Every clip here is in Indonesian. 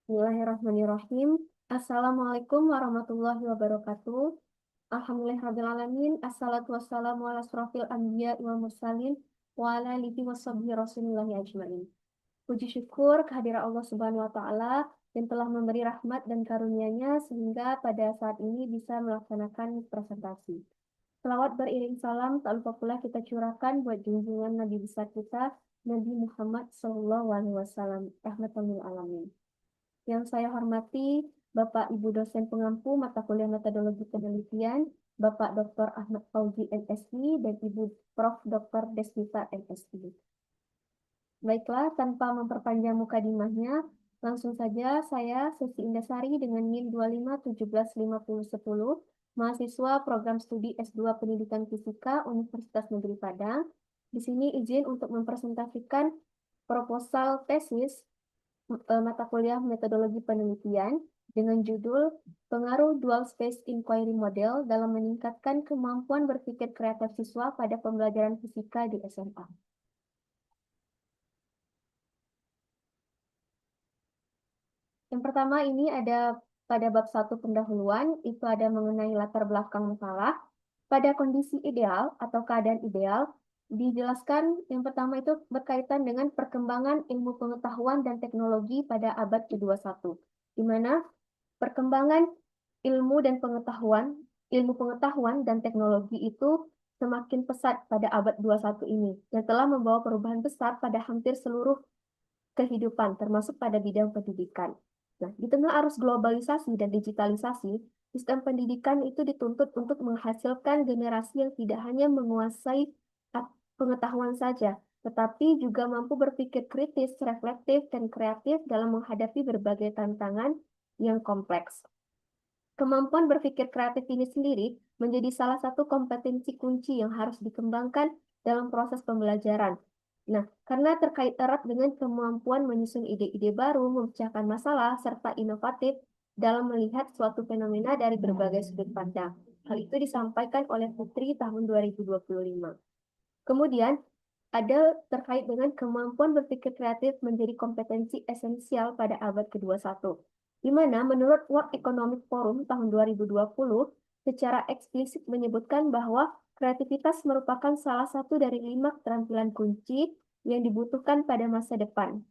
Bismillahirrahmanirrahim. Assalamualaikum warahmatullahi wabarakatuh. Alhamdulillahirrahmanirrahim. Assalatu wassalamu ala asrofil anbiya wal mursalin wa ala alihi washabihi rasulillahi ajma'in. Puji syukur kehadiran Allah Subhanahu wa taala yang telah memberi rahmat dan karunia-Nya sehingga pada saat ini bisa melaksanakan presentasi. Selawat beriring salam tak lupa pula kita curahkan buat junjungan Nabi besar kita Nabi Muhammad Sallallahu Alaihi Wasallam rahmatan lil alamin. Yang saya hormati Bapak Ibu dosen pengampu mata kuliah metodologi penelitian, Bapak Dr. Ahmad Fauzi MSI dan Ibu Prof. Dr. Deswita MSI. Baiklah, tanpa memperpanjang mukadimahnya, langsung saja saya Sesi Indasari dengan NIM 25175010, mahasiswa program studi S2 Pendidikan Fisika Universitas Negeri Padang. Di sini izin untuk mempresentasikan proposal tesis mata kuliah metodologi penelitian dengan judul Pengaruh Dual Space Inquiry Model dalam meningkatkan kemampuan berpikir kreatif siswa pada pembelajaran fisika di SMA. Yang pertama ini ada pada bab 1 pendahuluan, itu ada mengenai latar belakang masalah. Pada kondisi ideal atau keadaan ideal, dijelaskan yang pertama itu berkaitan dengan perkembangan ilmu pengetahuan dan teknologi pada abad ke-21, di mana perkembangan ilmu pengetahuan dan teknologi itu semakin pesat pada abad 21 ini, yang telah membawa perubahan besar pada hampir seluruh kehidupan, termasuk pada bidang pendidikan. Nah, di tengah arus globalisasi dan digitalisasi, sistem pendidikan itu dituntut untuk menghasilkan generasi yang tidak hanya menguasai pengetahuan saja, tetapi juga mampu berpikir kritis, reflektif, dan kreatif dalam menghadapi berbagai tantangan yang kompleks. Kemampuan berpikir kreatif ini sendiri menjadi salah satu kompetensi kunci yang harus dikembangkan dalam proses pembelajaran. Nah, karena terkait erat dengan kemampuan menyusun ide-ide baru, memecahkan masalah, serta inovatif dalam melihat suatu fenomena dari berbagai sudut pandang. Hal itu disampaikan oleh Putri tahun 2025. Kemudian, ada terkait dengan kemampuan berpikir kreatif menjadi kompetensi esensial pada abad ke-21, di mana menurut World Economic Forum tahun 2020 secara eksplisit menyebutkan bahwa kreativitas merupakan salah satu dari 5 keterampilan kunci yang dibutuhkan pada masa depan.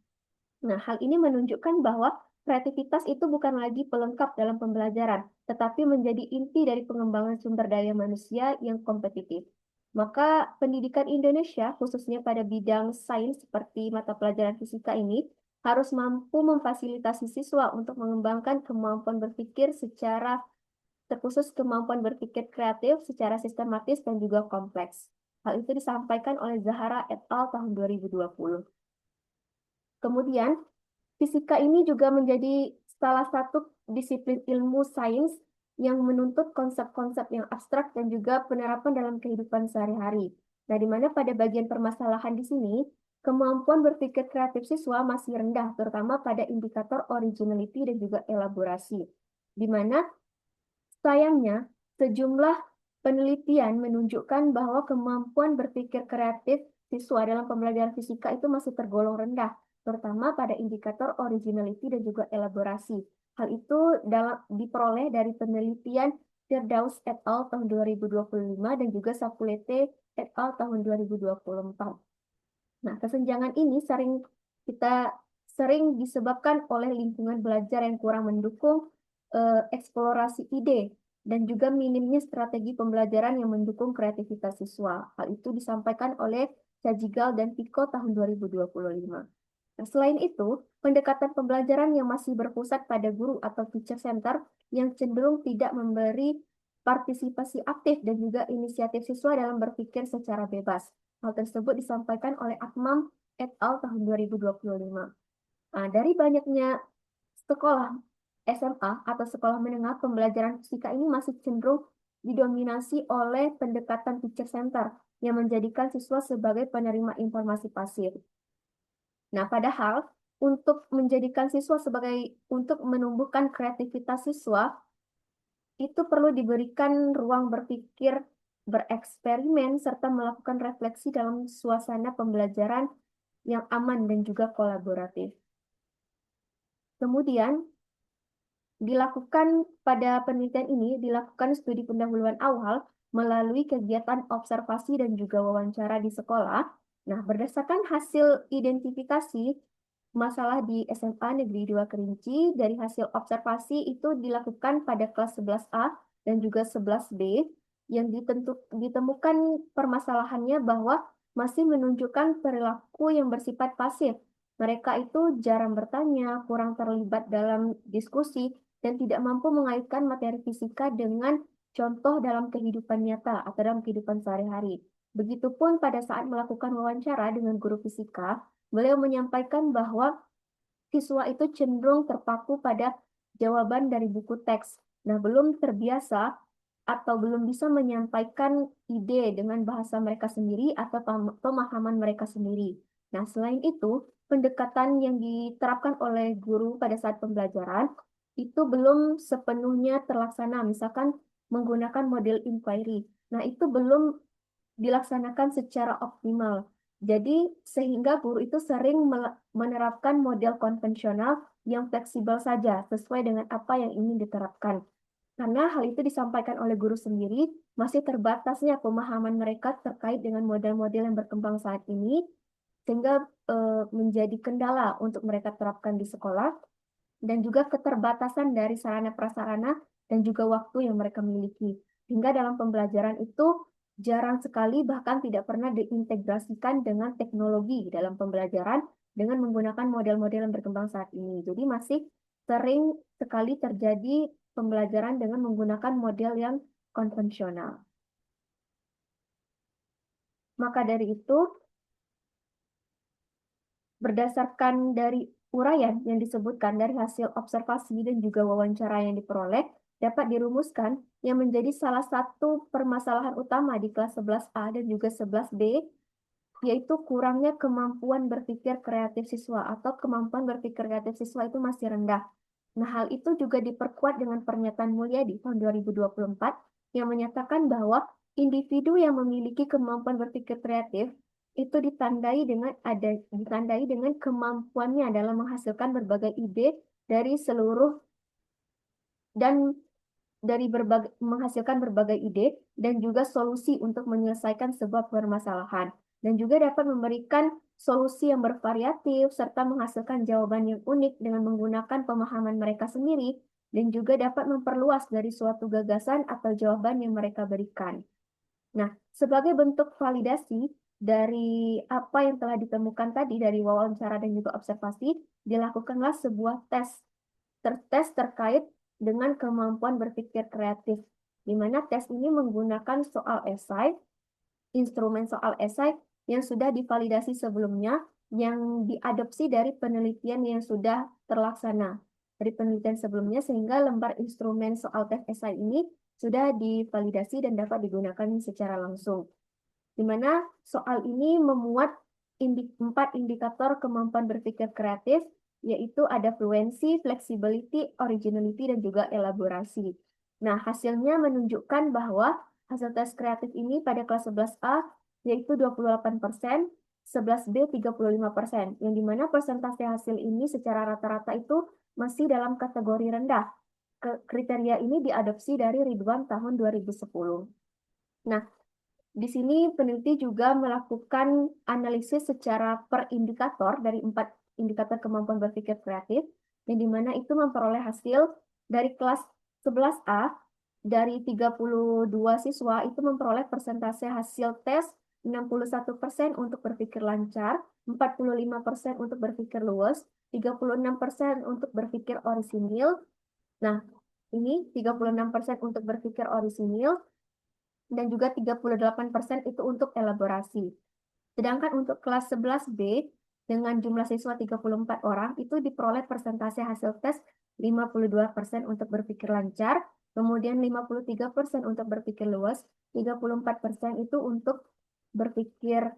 Nah, hal ini menunjukkan bahwa kreativitas itu bukan lagi pelengkap dalam pembelajaran, tetapi menjadi inti dari pengembangan sumber daya manusia yang kompetitif. Maka pendidikan Indonesia, khususnya pada bidang sains seperti mata pelajaran fisika ini, harus mampu memfasilitasi siswa untuk mengembangkan kemampuan berpikir secara terkhusus kemampuan berpikir kreatif secara sistematis dan juga kompleks. Hal itu disampaikan oleh Zahara et al. Tahun 2020. Kemudian, fisika ini juga menjadi salah satu disiplin ilmu sains yang menuntut konsep-konsep yang abstrak dan juga penerapan dalam kehidupan sehari-hari. Nah, di mana pada bagian permasalahan di sini, kemampuan berpikir kreatif siswa masih rendah, terutama pada indikator originality dan juga elaborasi. Di mana sayangnya, sejumlah penelitian menunjukkan bahwa kemampuan berpikir kreatif siswa dalam pembelajaran fisika itu masih tergolong rendah, terutama pada indikator originality dan juga elaborasi. Hal itu diperoleh dari penelitian Firdaus et al. Tahun 2025 dan juga Sapulete et al. Tahun 2024. Nah, kesenjangan ini kita sering disebabkan oleh lingkungan belajar yang kurang mendukung eksplorasi ide dan juga minimnya strategi pembelajaran yang mendukung kreativitas siswa. Hal itu disampaikan oleh Cajigal dan Pico tahun 2025. Nah, selain itu, pendekatan pembelajaran yang masih berpusat pada guru atau teacher center yang cenderung tidak memberi partisipasi aktif dan juga inisiatif siswa dalam berpikir secara bebas. Hal tersebut disampaikan oleh Akmam et al. Tahun 2025. Nah, dari banyaknya sekolah SMA atau sekolah menengah, pembelajaran fisika ini masih cenderung didominasi oleh pendekatan teacher center yang menjadikan siswa sebagai penerima informasi pasif. Nah, padahal untuk menumbuhkan kreativitas siswa itu perlu diberikan ruang berpikir, bereksperimen, serta melakukan refleksi dalam suasana pembelajaran yang aman dan juga kolaboratif. Kemudian pada penelitian ini dilakukan studi pendahuluan awal melalui kegiatan observasi dan juga wawancara di sekolah. Nah, berdasarkan hasil identifikasi masalah di SMA Negeri 2 Kerinci, dari hasil observasi itu dilakukan pada kelas 11A dan juga 11B, yang ditemukan permasalahannya bahwa masih menunjukkan perilaku yang bersifat pasif. Mereka itu jarang bertanya, kurang terlibat dalam diskusi, dan tidak mampu mengaitkan materi fisika dengan contoh dalam kehidupan nyata atau dalam kehidupan sehari-hari. Begitupun pada saat melakukan wawancara dengan guru fisika, beliau menyampaikan bahwa siswa itu cenderung terpaku pada jawaban dari buku teks. Nah, belum terbiasa atau belum bisa menyampaikan ide dengan bahasa mereka sendiri atau pemahaman mereka sendiri. Nah, selain itu, pendekatan yang diterapkan oleh guru pada saat pembelajaran itu belum sepenuhnya terlaksana, misalkan menggunakan model inquiry. Nah, itu belum dilaksanakan secara optimal. Jadi, sehingga guru itu sering menerapkan model konvensional yang fleksibel saja, sesuai dengan apa yang ingin diterapkan. Karena hal itu disampaikan oleh guru sendiri, masih terbatasnya pemahaman mereka terkait dengan model-model yang berkembang saat ini, sehingga menjadi kendala untuk mereka terapkan di sekolah, dan juga keterbatasan dari sarana prasarana dan juga waktu yang mereka miliki. Hingga dalam pembelajaran itu jarang sekali bahkan tidak pernah diintegrasikan dengan teknologi dalam pembelajaran dengan menggunakan model-model yang berkembang saat ini. Jadi masih sering sekali terjadi pembelajaran dengan menggunakan model yang konvensional. Maka dari itu, berdasarkan dari uraian yang disebutkan dari hasil observasi dan juga wawancara yang diperoleh, dapat dirumuskan yang menjadi salah satu permasalahan utama di kelas 11A dan juga 11B, yaitu kurangnya kemampuan berpikir kreatif siswa atau kemampuan berpikir kreatif siswa itu masih rendah. Nah, hal itu juga diperkuat dengan pernyataan Mulyadi tahun 2024 yang menyatakan bahwa individu yang memiliki kemampuan berpikir kreatif itu ditandai dengan kemampuannya dalam menghasilkan berbagai ide dari seluruh dan menghasilkan berbagai ide dan juga solusi untuk menyelesaikan sebuah permasalahan, dan juga dapat memberikan solusi yang bervariatif serta menghasilkan jawaban yang unik dengan menggunakan pemahaman mereka sendiri, dan juga dapat memperluas dari suatu gagasan atau jawaban yang mereka berikan. Nah, sebagai bentuk validasi dari apa yang telah ditemukan tadi dari wawancara dan juga observasi, dilakukanlah sebuah tes terkait dengan kemampuan berpikir kreatif, di mana tes ini menggunakan soal esai, instrumen soal esai yang sudah divalidasi sebelumnya, yang diadopsi dari penelitian yang sudah terlaksana dari penelitian sebelumnya, sehingga lembar instrumen soal tes esai ini sudah divalidasi dan dapat digunakan secara langsung. Di mana soal ini memuat 4 indikator kemampuan berpikir kreatif, yaitu ada fluency, flexibility, originality, dan juga elaborasi. Nah, hasilnya menunjukkan bahwa hasil tes kreatif ini pada kelas 11A yaitu 28%, 11B 35%, yang dimana persentase hasil ini secara rata-rata itu masih dalam kategori rendah. Kriteria ini diadopsi dari Ridwan tahun 2010. Nah, di sini peneliti juga melakukan analisis secara per indikator dari 4 indikator kemampuan berpikir kreatif, yang dimana itu memperoleh hasil dari kelas 11A, dari 32 siswa itu memperoleh persentase hasil tes 61% untuk berpikir lancar, 45% untuk berpikir luas, 36% untuk berpikir orisinil. Nah, ini 36% untuk berpikir orisinil, dan juga 38% itu untuk elaborasi. Sedangkan untuk kelas 11B dengan jumlah siswa 34 orang itu diperoleh persentase hasil tes 52% untuk berpikir lancar, kemudian 53% untuk berpikir luas, 34% itu untuk berpikir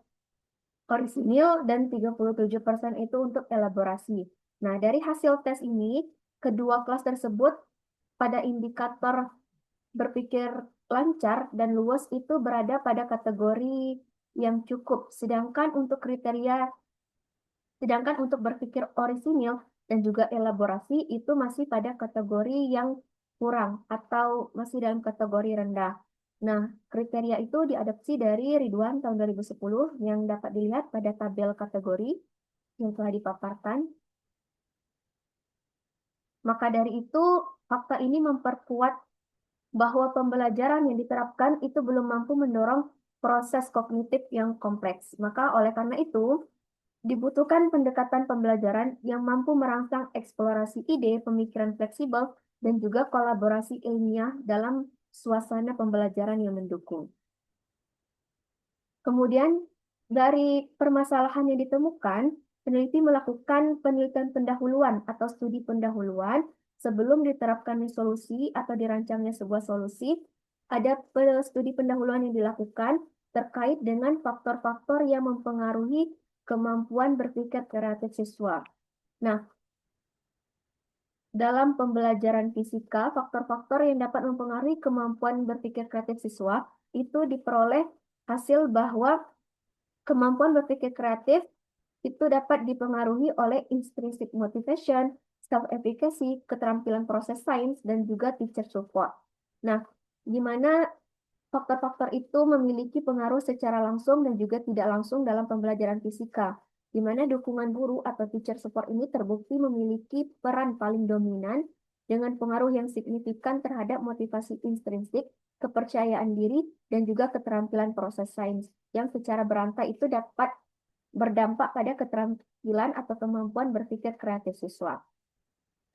orisinil, dan 37% itu untuk elaborasi. Nah, dari hasil tes ini, kedua kelas tersebut pada indikator berpikir lancar dan luas itu berada pada kategori yang cukup. Sedangkan untuk berpikir orisinil dan juga elaborasi itu masih pada kategori yang kurang atau masih dalam kategori rendah. Nah, kriteria itu diadopsi dari Ridwan tahun 2010 yang dapat dilihat pada tabel kategori yang telah dipaparkan. Maka dari itu, fakta ini memperkuat bahwa pembelajaran yang diterapkan itu belum mampu mendorong proses kognitif yang kompleks. Maka oleh karena itu, dibutuhkan pendekatan pembelajaran yang mampu merangsang eksplorasi ide, pemikiran fleksibel, dan juga kolaborasi ilmiah dalam suasana pembelajaran yang mendukung. Kemudian, dari permasalahan yang ditemukan, peneliti melakukan penelitian pendahuluan atau studi pendahuluan sebelum diterapkannya solusi atau dirancangnya sebuah solusi. Ada studi pendahuluan yang dilakukan terkait dengan faktor-faktor yang mempengaruhi kemampuan berpikir kreatif siswa. Nah, dalam pembelajaran fisika, faktor-faktor yang dapat mempengaruhi kemampuan berpikir kreatif siswa itu diperoleh hasil bahwa kemampuan berpikir kreatif itu dapat dipengaruhi oleh intrinsic motivation, self-efficacy, keterampilan proses sains, dan juga teacher support. Nah, di mana faktor-faktor itu memiliki pengaruh secara langsung dan juga tidak langsung dalam pembelajaran fisika, di mana dukungan guru atau teacher support ini terbukti memiliki peran paling dominan dengan pengaruh yang signifikan terhadap motivasi intrinsik, kepercayaan diri, dan juga keterampilan proses sains, yang secara berantai itu dapat berdampak pada keterampilan atau kemampuan berpikir kreatif siswa.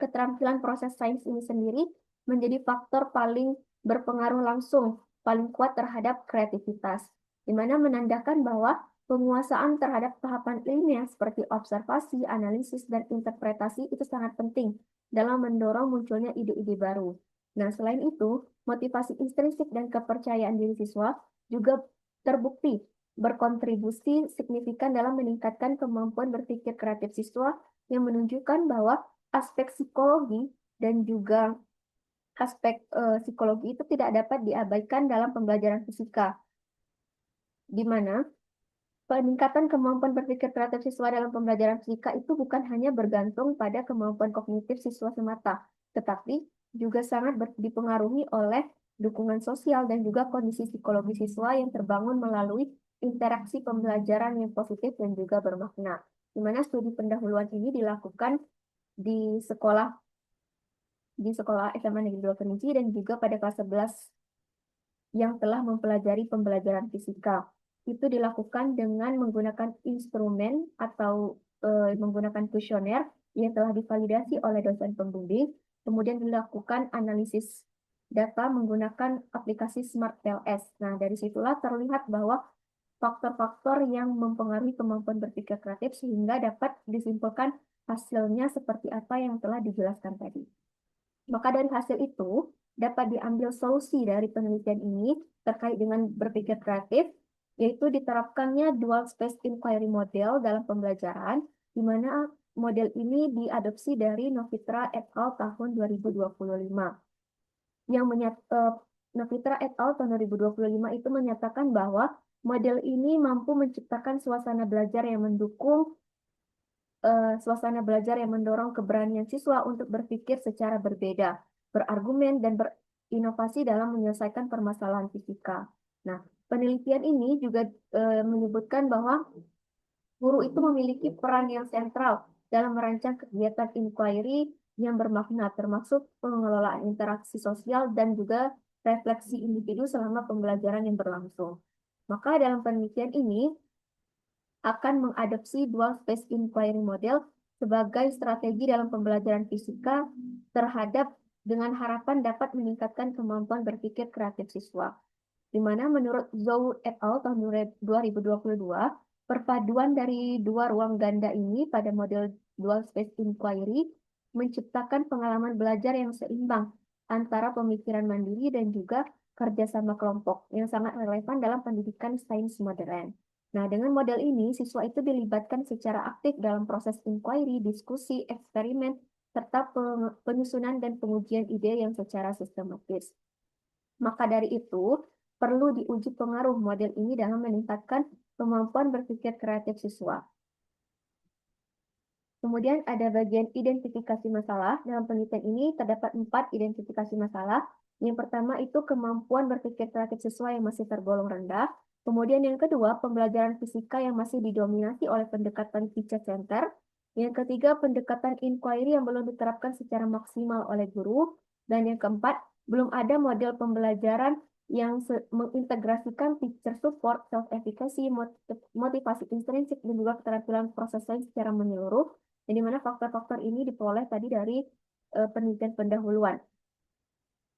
Keterampilan proses sains ini sendiri menjadi faktor paling berpengaruh langsung, paling kuat terhadap kreativitas, di mana menandakan bahwa penguasaan terhadap tahapan ilmiah seperti observasi, analisis, dan interpretasi itu sangat penting dalam mendorong munculnya ide-ide baru. Nah, selain itu, motivasi intrinsik dan kepercayaan diri siswa juga terbukti berkontribusi signifikan dalam meningkatkan kemampuan berpikir kreatif siswa yang menunjukkan bahwa aspek psikologi dan juga aspek psikologi itu tidak dapat diabaikan dalam pembelajaran fisika, di mana peningkatan kemampuan berpikir kreatif siswa dalam pembelajaran fisika itu bukan hanya bergantung pada kemampuan kognitif siswa semata, tetapi juga sangat dipengaruhi oleh dukungan sosial dan juga kondisi psikologi siswa yang terbangun melalui interaksi pembelajaran yang positif dan juga bermakna. Di mana studi pendahuluan ini dilakukan di sekolah SMA Negeri 2 Kerinci dan juga pada kelas 11 yang telah mempelajari pembelajaran fisika. Itu dilakukan dengan menggunakan instrumen atau menggunakan kuesioner yang telah divalidasi oleh dosen pembimbing, kemudian dilakukan analisis data menggunakan aplikasi Smart PLS. Nah, dari situlah terlihat bahwa faktor-faktor yang mempengaruhi kemampuan berpikir kreatif sehingga dapat disimpulkan hasilnya seperti apa yang telah dijelaskan tadi. Maka dari hasil itu, dapat diambil solusi dari penelitian ini terkait dengan berpikir kreatif, yaitu diterapkannya dual space inquiry model dalam pembelajaran, di mana model ini diadopsi dari Novitra et al. Tahun 2025. Novitra et al. Tahun 2025 itu menyatakan bahwa model ini mampu menciptakan suasana belajar yang mendukung suasana belajar yang mendorong keberanian siswa untuk berpikir secara berbeda, berargumen, dan berinovasi dalam menyelesaikan permasalahan fisika. Nah, penelitian ini juga menyebutkan bahwa guru itu memiliki peran yang sentral dalam merancang kegiatan inquiry yang bermakna, termasuk pengelolaan interaksi sosial dan juga refleksi individu selama pembelajaran yang berlangsung. Maka dalam penelitian ini, akan mengadopsi dual space inquiry model sebagai strategi dalam pembelajaran fisika terhadap dengan harapan dapat meningkatkan kemampuan berpikir kreatif siswa. Di mana menurut Zhou et al. Tahun 2022, perpaduan dari dua ruang ganda ini pada model dual space inquiry menciptakan pengalaman belajar yang seimbang antara pemikiran mandiri dan juga kerjasama kelompok yang sangat relevan dalam pendidikan sains modern. Nah, dengan model ini, siswa itu dilibatkan secara aktif dalam proses inquiry, diskusi, eksperimen, serta penyusunan dan pengujian ide yang secara sistematis. Maka dari itu, perlu diuji pengaruh model ini dalam meningkatkan kemampuan berpikir kreatif siswa. Kemudian ada bagian identifikasi masalah. Dalam penelitian ini terdapat 4 identifikasi masalah. Yang pertama itu kemampuan berpikir kreatif siswa yang masih tergolong rendah. Kemudian yang kedua, pembelajaran fisika yang masih didominasi oleh pendekatan teacher center. Yang ketiga, pendekatan inquiry yang belum diterapkan secara maksimal oleh guru. Dan yang keempat, belum ada model pembelajaran yang mengintegrasikan teacher support, self-efficacy, motivasi intrinsik, dan juga keterampilan proses sains secara menyeluruh. Yang dimana faktor-faktor ini diperoleh tadi dari penelitian pendahuluan.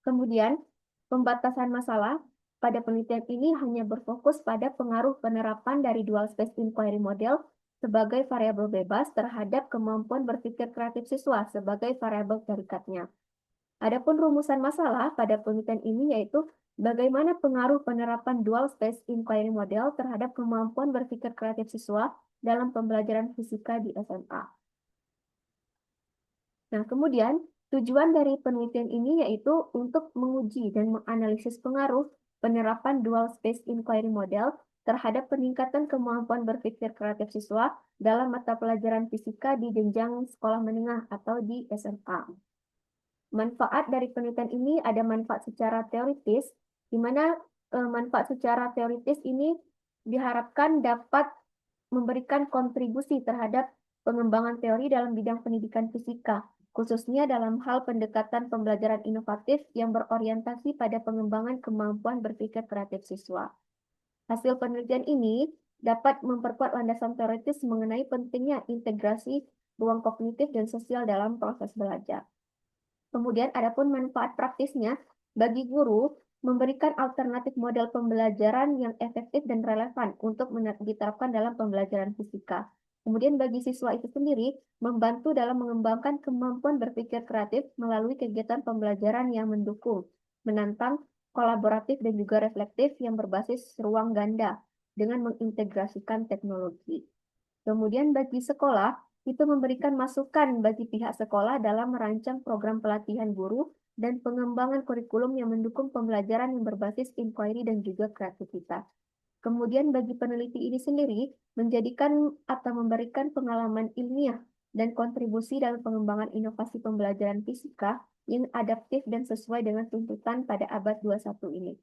Kemudian, pembatasan masalah pada penelitian ini hanya berfokus pada pengaruh penerapan dari dual space inquiry model sebagai variabel bebas terhadap kemampuan berpikir kreatif siswa sebagai variabel terikatnya. Adapun rumusan masalah pada penelitian ini yaitu bagaimana pengaruh penerapan dual space inquiry model terhadap kemampuan berpikir kreatif siswa dalam pembelajaran fisika di SMA. Nah, kemudian tujuan dari penelitian ini yaitu untuk menguji dan menganalisis pengaruh penerapan dual space inquiry model terhadap peningkatan kemampuan berpikir kreatif siswa dalam mata pelajaran fisika di jenjang sekolah menengah atau di SMA. Manfaat dari penelitian ini ada manfaat secara teoritis, di mana manfaat secara teoritis ini diharapkan dapat memberikan kontribusi terhadap pengembangan teori dalam bidang pendidikan fisika, khususnya dalam hal pendekatan pembelajaran inovatif yang berorientasi pada pengembangan kemampuan berpikir kreatif siswa. Hasil penelitian ini dapat memperkuat landasan teoritis mengenai pentingnya integrasi ruang kognitif dan sosial dalam proses belajar. Kemudian adapun manfaat praktisnya bagi guru memberikan alternatif model pembelajaran yang efektif dan relevan untuk diterapkan dalam pembelajaran fisika. Kemudian bagi siswa itu sendiri membantu dalam mengembangkan kemampuan berpikir kreatif melalui kegiatan pembelajaran yang mendukung, menantang, kolaboratif dan juga reflektif yang berbasis ruang ganda dengan mengintegrasikan teknologi. Kemudian bagi sekolah, itu memberikan masukan bagi pihak sekolah dalam merancang program pelatihan guru dan pengembangan kurikulum yang mendukung pembelajaran yang berbasis inquiry dan juga kreativitas. Kemudian bagi peneliti ini sendiri, menjadikan atau memberikan pengalaman ilmiah dan kontribusi dalam pengembangan inovasi pembelajaran fisika yang adaptif dan sesuai dengan tuntutan pada abad 21 ini.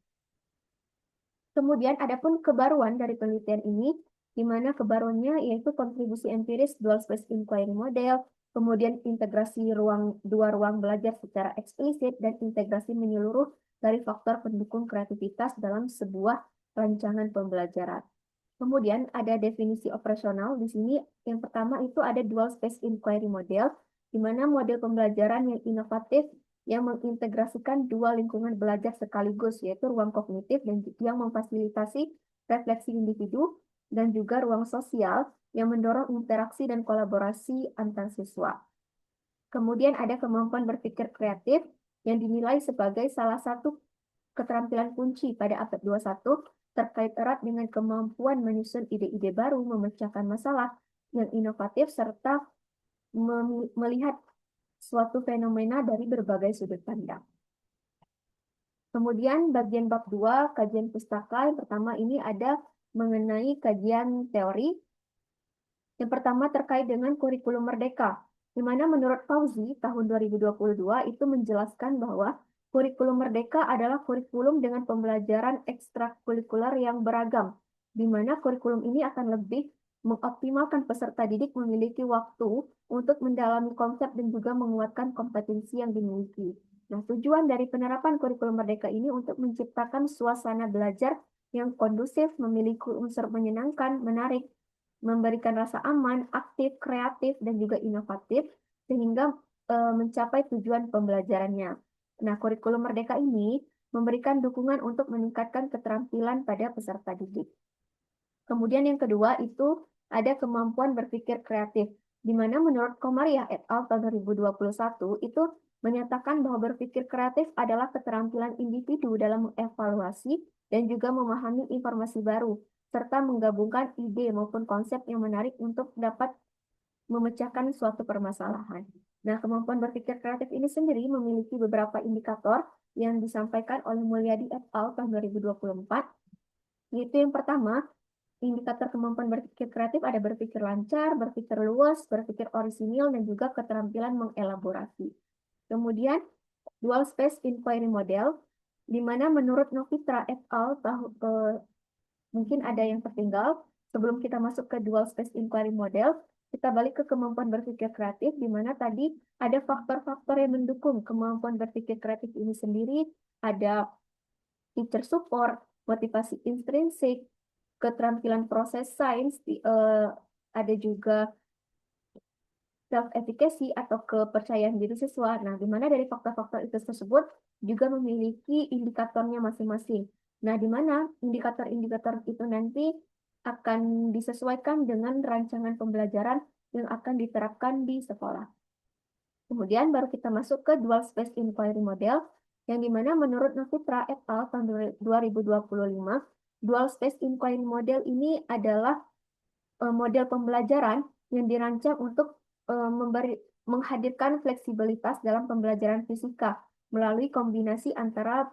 Kemudian adapun kebaruan dari penelitian ini, di mana kebaruannya yaitu kontribusi empiris dual space inquiry model, kemudian integrasi dua ruang belajar secara eksplisit, dan integrasi menyeluruh dari faktor pendukung kreativitas dalam sebuah rancangan pembelajaran. Kemudian ada definisi operasional di sini. Yang pertama itu ada dual space inquiry model, di mana model pembelajaran yang inovatif yang mengintegrasikan dua lingkungan belajar sekaligus, yaitu ruang kognitif dan yang memfasilitasi refleksi individu dan juga ruang sosial yang mendorong interaksi dan kolaborasi antar siswa. Kemudian ada kemampuan berpikir kreatif yang dinilai sebagai salah satu keterampilan kunci pada abad 21 terkait erat dengan kemampuan menyusun ide-ide baru, memecahkan masalah yang inovatif, serta melihat suatu fenomena dari berbagai sudut pandang. Kemudian bagian bab 2, kajian pustaka. Yang pertama ini ada mengenai kajian teori. Yang pertama terkait dengan kurikulum merdeka, di mana menurut Fauzi tahun 2022 itu menjelaskan bahwa kurikulum merdeka adalah kurikulum dengan pembelajaran ekstrakurikuler yang beragam, di mana kurikulum ini akan lebih mengoptimalkan peserta didik memiliki waktu untuk mendalami konsep dan juga menguatkan kompetensi yang dimiliki. Nah, tujuan dari penerapan kurikulum merdeka ini untuk menciptakan suasana belajar yang kondusif, memiliki unsur menyenangkan, menarik, memberikan rasa aman, aktif, kreatif, dan juga inovatif, sehingga mencapai tujuan pembelajarannya. Nah, kurikulum merdeka ini memberikan dukungan untuk meningkatkan keterampilan pada peserta didik. Kemudian yang kedua itu ada kemampuan berpikir kreatif, di mana menurut Komariah et al. Tahun 2021 itu menyatakan bahwa berpikir kreatif adalah keterampilan individu dalam mengevaluasi dan juga memahami informasi baru, serta menggabungkan ide maupun konsep yang menarik untuk dapat memecahkan suatu permasalahan. Nah, kemampuan berpikir kreatif ini sendiri memiliki beberapa indikator yang disampaikan oleh Mulyadi et al. Tahun 2024, yaitu yang pertama, indikator kemampuan berpikir kreatif ada berpikir lancar, berpikir luas, berpikir orisinil, dan juga keterampilan mengelaborasi. Kemudian, Dual Space Inquiry Model, di mana menurut Novitra et al. Mungkin ada yang tertinggal. Sebelum kita masuk ke Dual Space Inquiry Model, kita balik ke kemampuan berpikir kreatif, di mana tadi ada faktor-faktor yang mendukung kemampuan berpikir kreatif ini sendiri. Ada teacher support, motivasi intrinsik, keterampilan proses sains, ada juga self-efficacy atau kepercayaan diri siswa. Nah, di mana dari faktor-faktor itu tersebut juga memiliki indikatornya masing-masing. Nah, di mana indikator-indikator itu nanti akan disesuaikan dengan rancangan pembelajaran yang akan diterapkan di sekolah. Kemudian baru kita masuk ke Dual Space Inquiry Model, yang dimana menurut Novitra et al. Tahun 2025, Dual Space Inquiry Model ini adalah model pembelajaran yang dirancang untuk menghadirkan fleksibilitas dalam pembelajaran fisika melalui kombinasi antara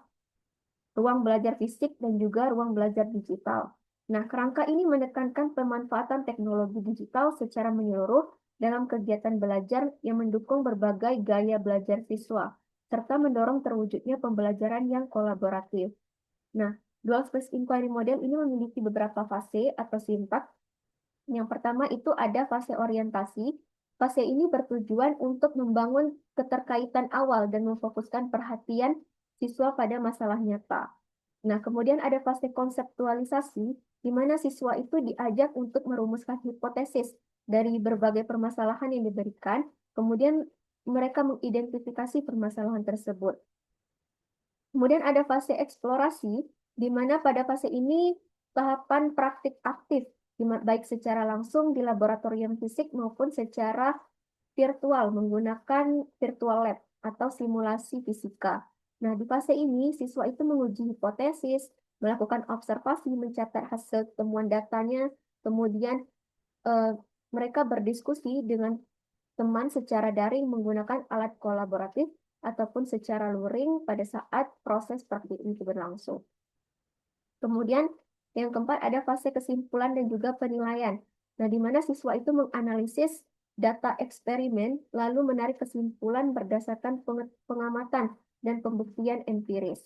ruang belajar fisik dan juga ruang belajar digital. Nah, kerangka ini menekankan pemanfaatan teknologi digital secara menyeluruh dalam kegiatan belajar yang mendukung berbagai gaya belajar siswa, serta mendorong terwujudnya pembelajaran yang kolaboratif. Nah, Dual Space Inquiry Model ini memiliki beberapa fase atau sintaks. Yang pertama itu ada fase orientasi. Fase ini bertujuan untuk membangun keterkaitan awal dan memfokuskan perhatian siswa pada masalah nyata. Nah, kemudian ada fase konseptualisasi, di mana siswa itu diajak untuk merumuskan hipotesis dari berbagai permasalahan yang diberikan, kemudian mereka mengidentifikasi permasalahan tersebut. Kemudian ada fase eksplorasi, di mana pada fase ini tahapan praktik aktif, baik secara langsung di laboratorium fisik maupun secara virtual menggunakan virtual lab atau simulasi fisika. Nah, di fase ini siswa itu menguji hipotesis, melakukan observasi, mencatat hasil temuan datanya, kemudian eh, mereka berdiskusi dengan teman secara daring menggunakan alat kolaboratif ataupun secara luring pada saat proses praktik itu berlangsung. Kemudian yang keempat ada fase kesimpulan dan juga penilaian. Nah, di mana siswa itu menganalisis data eksperimen lalu menarik kesimpulan berdasarkan pengamatan dan pembuktian empiris.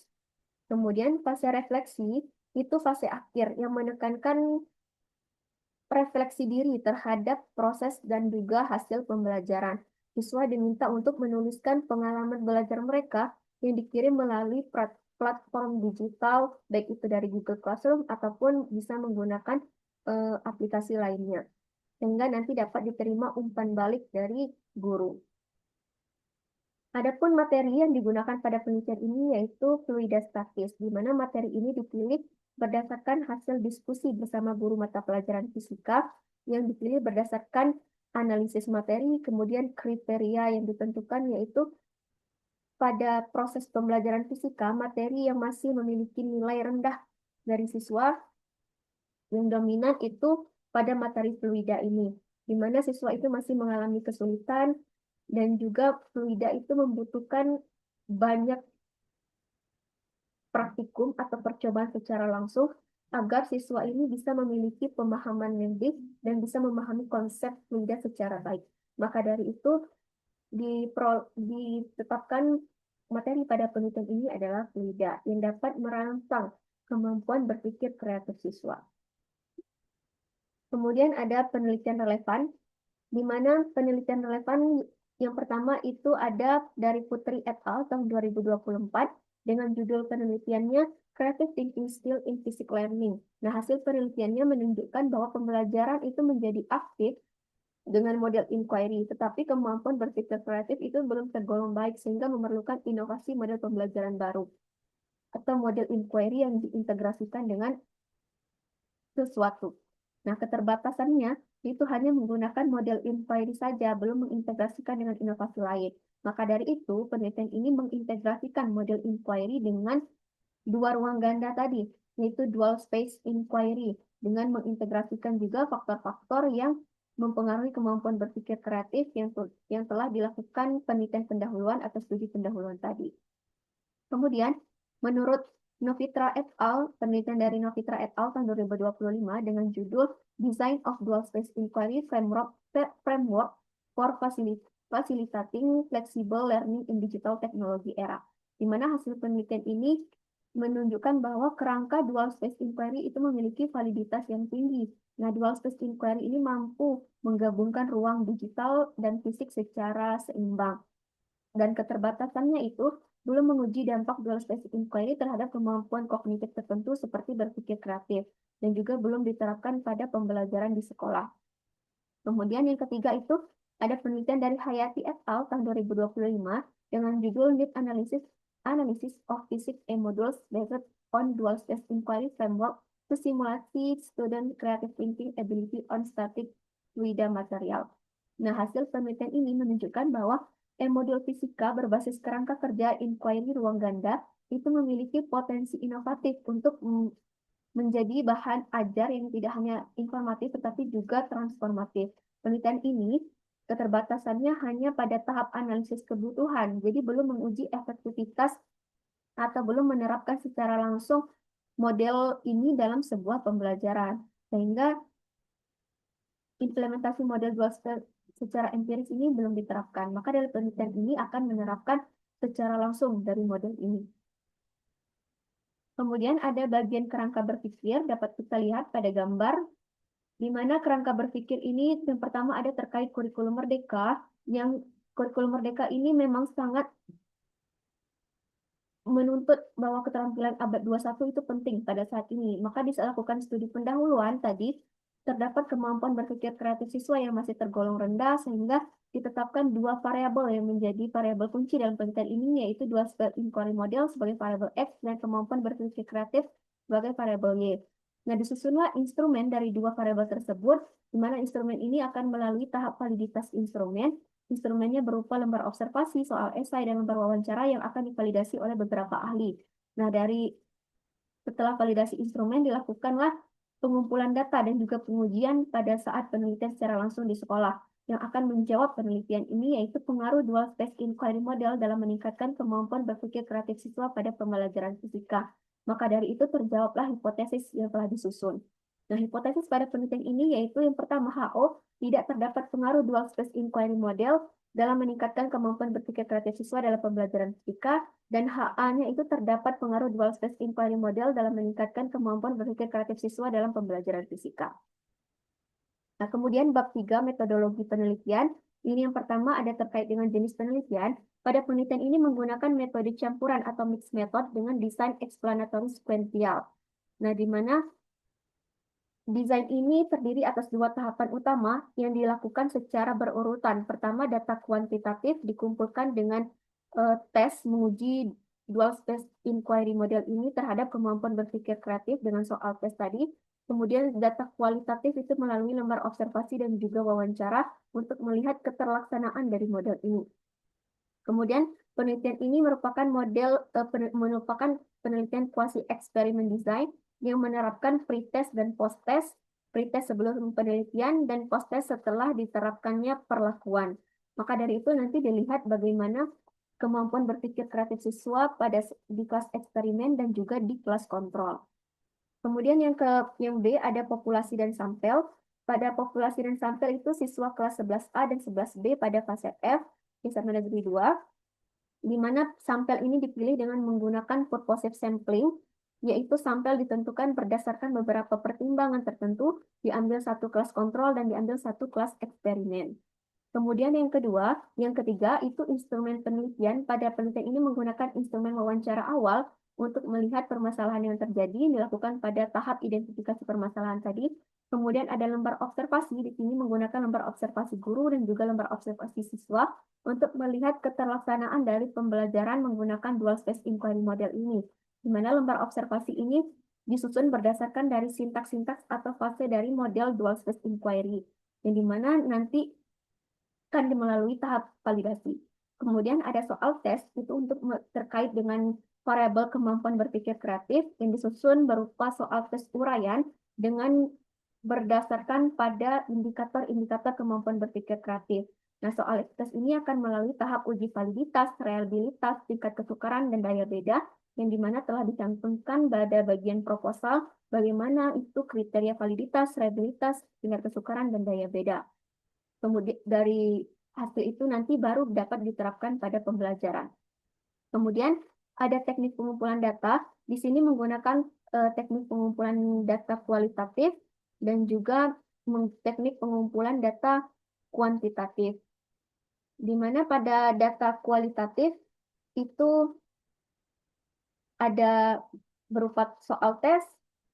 Kemudian fase refleksi itu fase akhir yang menekankan refleksi diri terhadap proses dan juga hasil pembelajaran. Siswa diminta untuk menuliskan pengalaman belajar mereka yang dikirim melalui platform digital, baik itu dari Google Classroom ataupun bisa menggunakan aplikasi lainnya, sehingga nanti dapat diterima umpan balik dari guru. Adapun materi yang digunakan pada penelitian ini yaitu fluidastatis, di mana materi ini dipilih berdasarkan hasil diskusi bersama guru mata pelajaran fisika yang dipilih berdasarkan analisis materi, kemudian kriteria yang ditentukan yaitu pada proses pembelajaran fisika, materi yang masih memiliki nilai rendah dari siswa yang dominan itu pada materi fluida ini, di mana siswa itu masih mengalami kesulitan dan juga fluida itu membutuhkan banyak praktikum atau percobaan secara langsung agar siswa ini bisa memiliki pemahaman yang deep dan bisa memahami konsep fluida secara baik. Maka dari itu ditetapkan materi pada penelitian ini adalah fluida yang dapat merangsang kemampuan berpikir kreatif siswa. Kemudian ada penelitian relevan, di mana penelitian relevan yang pertama itu ada dari Putri et al. Tahun 2024 dengan judul penelitiannya Creative Thinking Skill in Physics Learning. Nah, hasil penelitiannya menunjukkan bahwa pembelajaran itu menjadi aktif dengan model inquiry, tetapi kemampuan berpikir kreatif itu belum tergolong baik sehingga memerlukan inovasi model pembelajaran baru atau model inquiry yang diintegrasikan dengan sesuatu. Nah, keterbatasannya itu hanya menggunakan model inquiry saja, belum mengintegrasikan dengan inovasi lain. Maka dari itu, penelitian ini mengintegrasikan model inquiry dengan dua ruang ganda tadi, yaitu dual space inquiry, dengan mengintegrasikan juga faktor-faktor yang mempengaruhi kemampuan berpikir kreatif yang telah dilakukan penelitian pendahuluan atau studi pendahuluan tadi. Kemudian, menurut Novitra et al., penelitian dari Novitra et al. Tahun 2025 dengan judul Design of Dual Space Inquiry Framework for Facilitating Flexible Learning in Digital Technology Era. Di mana hasil penelitian ini menunjukkan bahwa kerangka dual space inquiry itu memiliki validitas yang tinggi. Nah, dual space inquiry ini mampu menggabungkan ruang digital dan fisik secara seimbang. Dan keterbatasannya itu belum menguji dampak dual space inquiry terhadap kemampuan kognitif tertentu seperti berpikir kreatif, dan juga belum diterapkan pada pembelajaran di sekolah. Kemudian yang ketiga itu ada penelitian dari Hayati et al. Tahun 2025 dengan judul Need Analysis of Physics and Modules Based on Dual Space Inquiry Framework to Simulate Student Creative Thinking Ability on Static Fluida Material. Nah, hasil penelitian ini menunjukkan bahwa modul fisika berbasis kerangka kerja inquiry ruang ganda itu memiliki potensi inovatif untuk menjadi bahan ajar yang tidak hanya informatif tetapi juga transformatif. Penelitian ini keterbatasannya hanya pada tahap analisis kebutuhan, jadi belum menguji efektivitas atau belum menerapkan secara langsung model ini dalam sebuah pembelajaran. Sehingga implementasi model dual space secara empiris ini belum diterapkan. Maka dari penelitian ini akan menerapkan secara langsung dari model ini. Kemudian ada bagian kerangka berpikir, dapat kita lihat pada gambar, di mana kerangka berpikir ini yang pertama ada terkait kurikulum merdeka, yang kurikulum merdeka ini memang sangat menuntut bahwa keterampilan abad 21 itu penting pada saat ini. Maka dilakukan studi pendahuluan tadi, terdapat kemampuan berpikir kreatif siswa yang masih tergolong rendah, sehingga ditetapkan dua variabel yang menjadi variabel kunci dalam penelitian ini, yaitu dual space inquiry model sebagai variabel X dan kemampuan berpikir kreatif sebagai variabel Y. Nah, disusunlah instrumen dari dua variabel tersebut, di mana instrumen ini akan melalui tahap validitas instrumen. Instrumennya berupa lembar observasi, soal esai, dan lembar wawancara yang akan divalidasi oleh beberapa ahli. Nah, setelah validasi instrumen dilakukanlah pengumpulan data dan juga pengujian pada saat penelitian secara langsung di sekolah. Yang akan menjawab penelitian ini yaitu pengaruh dual space inquiry model dalam meningkatkan kemampuan berpikir kreatif siswa pada pembelajaran fisika. Maka dari itu terjawablah hipotesis yang telah disusun. Nah, hipotesis pada penelitian ini yaitu yang pertama, HO tidak terdapat pengaruh dual space inquiry model dalam meningkatkan kemampuan berpikir kreatif siswa dalam pembelajaran fisika, dan HA-nya itu terdapat pengaruh dual space inquiry model dalam meningkatkan kemampuan berpikir kreatif siswa dalam pembelajaran fisika. Nah, kemudian bab 3 metodologi penelitian. Ini yang pertama ada terkait dengan jenis penelitian. Pada penelitian ini menggunakan metode campuran atau mixed method dengan desain explanatory sequential. Nah, di mana desain ini terdiri atas dua tahapan utama yang dilakukan secara berurutan. Pertama, data kuantitatif dikumpulkan dengan tes menguji dual space inquiry model ini terhadap kemampuan berpikir kreatif dengan soal tes tadi. Kemudian data kualitatif itu melalui lembar observasi dan juga wawancara untuk melihat keterlaksanaan dari model ini. Kemudian penelitian ini merupakan penelitian quasi eksperimen design yang menerapkan pretest dan post-test, pretest sebelum penelitian dan post-test setelah diterapkannya perlakuan. Maka dari itu nanti dilihat bagaimana kemampuan berpikir kreatif siswa di kelas eksperimen dan juga di kelas kontrol. Kemudian yang B ada populasi dan sampel. Pada populasi dan sampel itu siswa kelas 11A dan 11B pada fase F, SMA Negeri 2, di mana sampel ini dipilih dengan menggunakan purposive sampling, yaitu sampel ditentukan berdasarkan beberapa pertimbangan tertentu, diambil satu kelas kontrol dan diambil satu kelas eksperimen. Kemudian yang ketiga itu instrumen penelitian. Pada penelitian ini menggunakan instrumen wawancara awal untuk melihat permasalahan yang terjadi, dilakukan pada tahap identifikasi permasalahan tadi. Kemudian ada lembar observasi, di sini menggunakan lembar observasi guru dan juga lembar observasi siswa untuk melihat keterlaksanaan dari pembelajaran menggunakan dual space inquiry model ini. Di mana lembar observasi ini disusun berdasarkan dari sintaks-sintaks atau fase dari model dual space inquiry, yang dimana nanti akan melalui tahap validasi. Kemudian ada soal tes, itu untuk terkait dengan variabel kemampuan berpikir kreatif yang disusun berupa soal tes uraian dengan berdasarkan pada indikator-indikator kemampuan berpikir kreatif. Nah, soal tes ini akan melalui tahap uji validitas, reliabilitas, tingkat kesukaran, dan daya beda, yang dimana telah dicantumkan pada bagian proposal bagaimana itu kriteria validitas, reliabilitas, tingkat kesukaran, dan daya beda. Kemudian dari hasil itu nanti baru dapat diterapkan pada pembelajaran. Kemudian ada teknik pengumpulan data. Di sini menggunakan teknik pengumpulan data kualitatif dan juga teknik pengumpulan data kuantitatif. Di mana pada data kualitatif itu ada berupa soal tes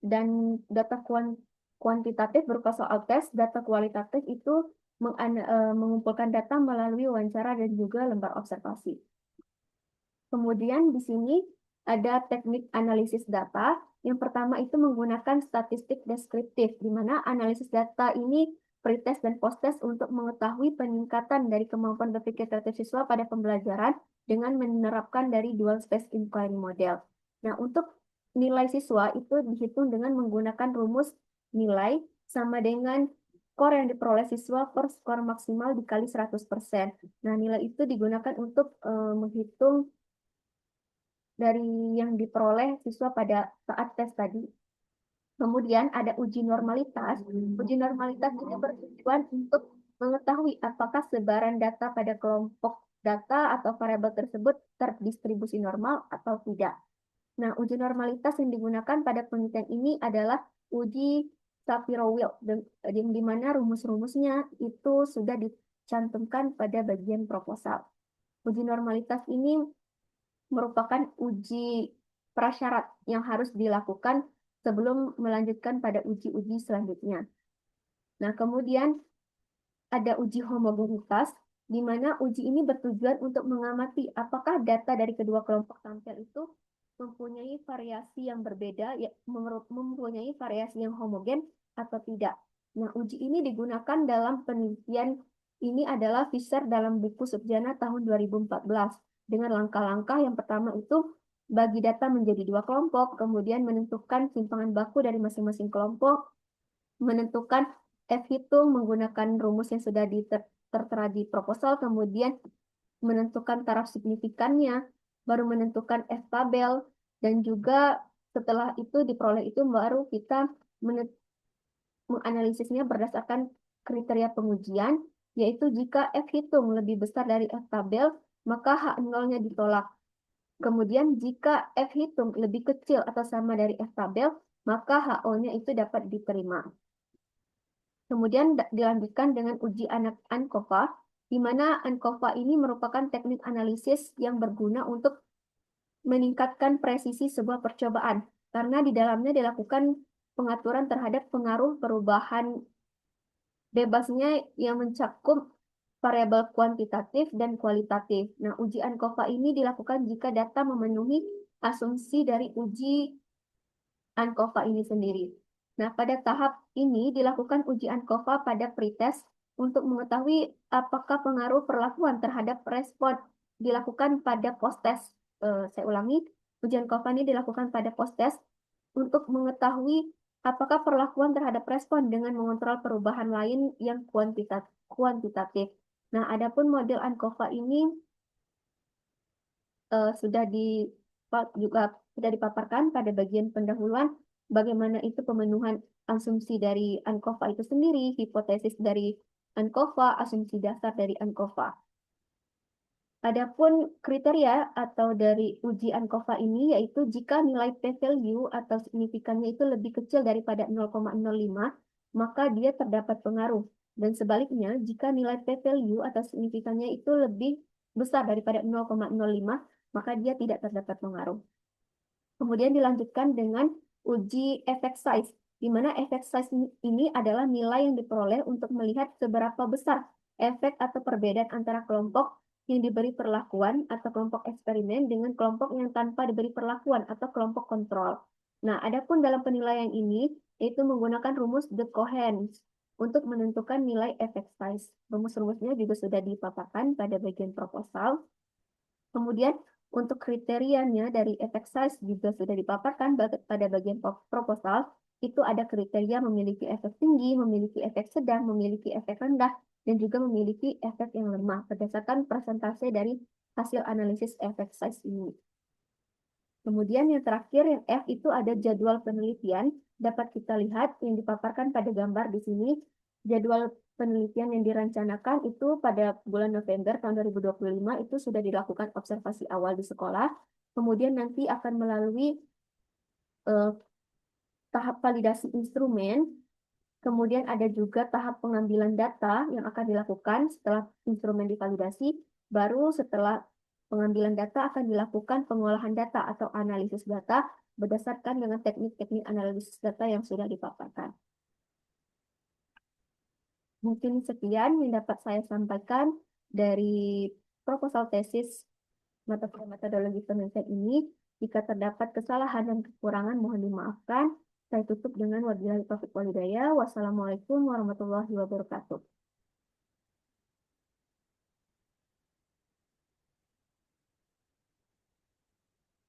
dan data kuantitatif berupa soal tes, data kualitatif itu mengumpulkan data melalui wawancara dan juga lembar observasi. Kemudian di sini ada teknik analisis data. Yang pertama itu menggunakan statistik deskriptif, di mana analisis data ini pretest dan posttest untuk mengetahui peningkatan dari kemampuan berpikir kreatif siswa pada pembelajaran dengan menerapkan dari dual space inquiry model. Nah, untuk nilai siswa itu dihitung dengan menggunakan rumus nilai sama dengan skor yang diperoleh siswa per skor maksimal dikali 100%. Nah, nilai itu digunakan untuk menghitung dari yang diperoleh siswa pada saat tes tadi. Kemudian ada uji normalitas. Uji normalitas ini bertujuan untuk mengetahui apakah sebaran data pada kelompok data atau variabel tersebut terdistribusi normal atau tidak. Nah, uji normalitas yang digunakan pada penelitian ini adalah uji Shapiro-Wilk, yang di mana rumus-rumusnya itu sudah dicantumkan pada bagian proposal. Uji normalitas ini merupakan uji prasyarat yang harus dilakukan sebelum melanjutkan pada uji-uji selanjutnya. Nah, kemudian ada uji homogenitas, di mana uji ini bertujuan untuk mengamati apakah data dari kedua kelompok sampel itu mempunyai variasi yang berbeda, ya, mempunyai variasi yang homogen atau tidak. Nah, uji ini digunakan dalam penelitian ini adalah Fisher dalam buku Subjana tahun 2014 dengan langkah-langkah yang pertama itu bagi data menjadi dua kelompok, kemudian menentukan simpangan baku dari masing-masing kelompok, menentukan F hitung menggunakan rumus yang sudah tertera di proposal, kemudian menentukan taraf signifikannya, baru menentukan F tabel, dan juga setelah itu diperoleh itu baru kita menganalisisnya berdasarkan kriteria pengujian, yaitu jika F hitung lebih besar dari F tabel, maka H0-nya ditolak. Kemudian jika F hitung lebih kecil atau sama dari F tabel, maka HO-nya itu dapat diterima. Kemudian dilanjutkan dengan uji ANCOVA, di mana ANCOVA ini merupakan teknik analisis yang berguna untuk meningkatkan presisi sebuah percobaan, karena di dalamnya dilakukan pengaturan terhadap pengaruh perubahan bebasnya yang mencakup variabel kuantitatif dan kualitatif. Nah, uji ANCOVA ini dilakukan jika data memenuhi asumsi dari uji ANCOVA ini sendiri. Nah, pada tahap ini dilakukan uji ANCOVA pada pretest untuk mengetahui apakah pengaruh perlakuan terhadap respon dilakukan pada posttest. Saya ulangi, uji ANCOVA ini dilakukan pada posttest untuk mengetahui apakah perlakuan terhadap respon dengan mengontrol perubahan lain yang kuantitatif. Nah, adapun model ANCOVA ini sudah juga sudah dipaparkan pada bagian pendahuluan bagaimana itu pemenuhan asumsi dari ANCOVA itu sendiri, hipotesis dari ANCOVA, asumsi dasar dari ANCOVA. Adapun kriteria atau dari uji ANCOVA ini yaitu jika nilai p-value atau signifikannya itu lebih kecil daripada 0,05, maka dia terdapat pengaruh. Dan sebaliknya, jika nilai p-value atau signifikannya itu lebih besar daripada 0,05, maka dia tidak terdapat pengaruh. Kemudian dilanjutkan dengan uji effect size, di mana effect size ini adalah nilai yang diperoleh untuk melihat seberapa besar efek atau perbedaan antara kelompok yang diberi perlakuan atau kelompok eksperimen dengan kelompok yang tanpa diberi perlakuan atau kelompok kontrol. Nah, adapun dalam penilaian ini, yaitu menggunakan rumus de Cohen untuk menentukan nilai effect size. Rumus-rumusnya juga sudah dipaparkan pada bagian proposal. Kemudian untuk kriterianya dari efek size juga sudah dipaparkan pada bagian proposal. Itu ada kriteria memiliki efek tinggi, memiliki efek sedang, memiliki efek rendah, dan juga memiliki efek yang lemah berdasarkan persentase dari hasil analisis efek size ini. Kemudian yang terakhir, yang F itu ada jadwal penelitian. Dapat kita lihat yang dipaparkan pada gambar di sini. Jadwal penelitian yang direncanakan itu pada bulan November tahun 2025 itu sudah dilakukan observasi awal di sekolah. Kemudian nanti akan melalui eh, tahap validasi instrumen. Kemudian ada juga tahap pengambilan data yang akan dilakukan setelah instrumen divalidasi. Baru setelah pengambilan data akan dilakukan pengolahan data atau analisis data berdasarkan dengan teknik-teknik analisis data yang sudah dipaparkan. Mungkin sekian yang dapat saya sampaikan dari proposal tesis metodologi penelitian ini. Jika terdapat kesalahan dan kekurangan mohon dimaafkan. Saya tutup dengan wabillahi taufiq walhidayah. Wassalamualaikum warahmatullahi wabarakatuh.